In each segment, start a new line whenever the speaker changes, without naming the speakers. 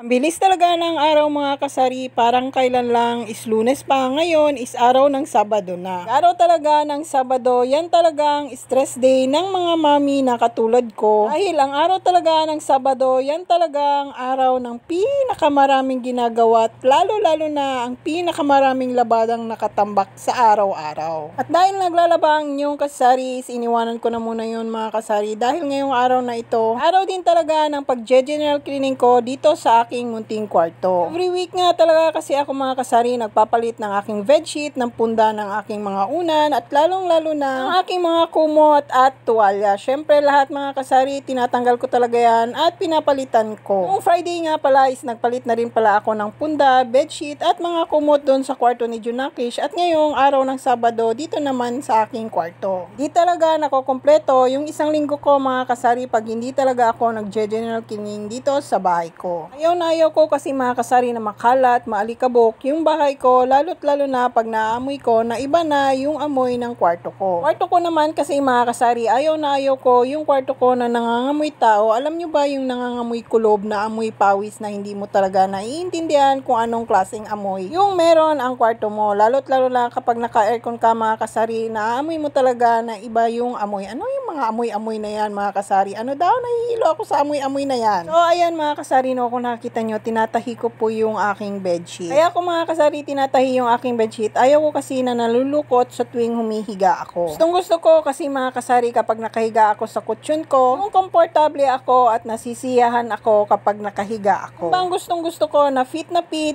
Ang bilis talaga ng araw mga kasari, parang kailan lang is Lunes pa, ngayon is araw ng Sabado na. Araw talaga ng Sabado, yan talagang stress day ng mga mami na katulad ko. Dahil ang araw talaga ng Sabado, yan talagang araw ng pinakamaraming ginagawa at lalo na ang pinakamaraming labadang nakatambak sa araw-araw. At dahil naglalaba ang inyong kasari, is iniwanan ko na muna yun mga kasari dahil ngayong araw na ito, araw din talaga ng pag-general cleaning ko dito sa aking munting kwarto. Every week nga talaga kasi ako mga kasari nagpapalit ng aking bedsheet, ng punda ng aking mga unan at lalong-lalo na ang aking mga kumot at tuwalya. Syempre lahat mga kasari tinatanggal ko talaga yan at pinapalitan ko. Noong Friday nga pala is nagpalit na rin pala ako ng punda, bedsheet at mga kumot doon sa kwarto ni Junakish at ngayong araw ng Sabado dito naman sa aking kwarto. Di talaga nakokompleto yung isang linggo ko mga kasari pag hindi talaga ako nag-general cleaning dito sa bahay ko. Ayaw ko kasi mga kasari na makalat, maalikabok yung bahay ko, lalo na pag naamoy ko na iba na yung amoy ng kwarto ko. Kwarto ko naman kasi mga kasari, ayaw ko yung kwarto ko na nangangamoy tao. Alam nyo ba yung nangangamoy kulob na amoy pawis na hindi mo talaga naiintindihan kung anong klaseng amoy yung meron ang kwarto mo, lalo na kapag naka-aircon ka mga kasari, naaamoy mo talaga na iba yung amoy. Ano yung mga amoy-amoy na yan mga kasari? Ano daw, nahihilo ako sa amoy-amoy na yan. So ayan mga kasari, no, kung nakita nyo, tinatahi ko po yung aking bedsheet. Kaya kung mga kasari tinatahi yung aking bedsheet, ayaw ko kasi na nalulukot sa tuwing humihiga ako. Gusto ko kasi mga kasari kapag nakahiga ako sa kutsyon ko, kung komportable ako at nasisiyahan ako kapag nakahiga ako. Bang gusto ko na fit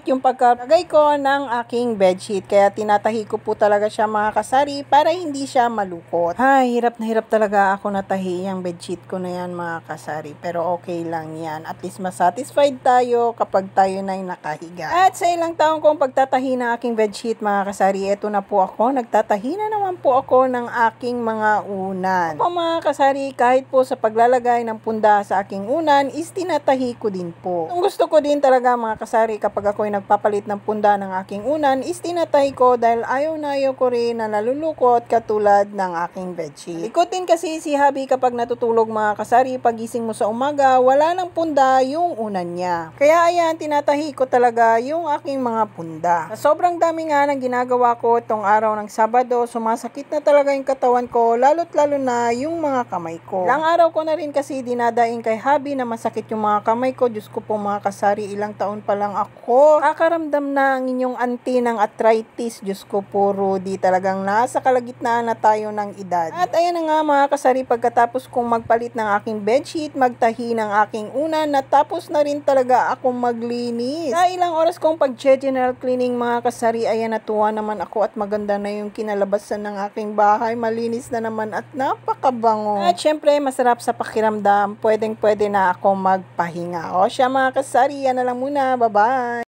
yung pagkalagay ko ng aking bedsheet. Kaya tinatahi ko po talaga siya mga kasari para hindi siya malukot. Ay, hirap na hirap talaga ako natahi yung bedsheet ko na yan mga kasari. Pero okay lang yan. At least masatisfied tayo kapag tayo na'y nakahiga. At sa ilang taong kong pagtatahi ng aking bedsheet mga kasari, eto na po ako. Nagtatahi na naman po ako ng aking mga unan. Opo mga kasari, kahit po sa paglalagay ng punda sa aking unan is tinatahi ko din po. Ang gusto ko din talaga mga kasari kapag ako'y nagpapalit ng punda ng aking unan is tinatahi ko dahil ayaw ko rin na nalulukot katulad ng aking bedsheet. Ikutin kasi si Habi kapag natutulog mga kasari, pagising mo sa umaga, wala ng punda yung unan niya. Kaya ayan, tinatahi ko talaga yung aking mga punda. Sa sobrang dami nga ng ginagawa ko itong araw ng Sabado, sumasakit na talaga yung katawan ko, lalo na yung mga kamay ko. Ilang araw ko na rin kasi dinadaing kay Habi na masakit yung mga kamay ko. Diyos ko po mga kasari, ilang taon pa lang ako. Kakaramdam na ang inyong auntie ng arthritis. Diyos ko po Rudy, talagang nasa kalagitnaan na tayo ng edad. At ayan na nga mga kasari, pagkatapos kong magpalit ng aking bedsheet, magtahi ng aking unan, natapos na rin talaga akong maglinis. Sa ilang oras kong pag-general cleaning mga kasari, ayan, natuwa naman ako at maganda na yung kinalabasan ng aking bahay. Malinis na naman at napakabango. At syempre, masarap sa pakiramdam. Pwedeng-pwede na ako magpahinga. O siya mga kasari, yan na lang muna. Bye-bye!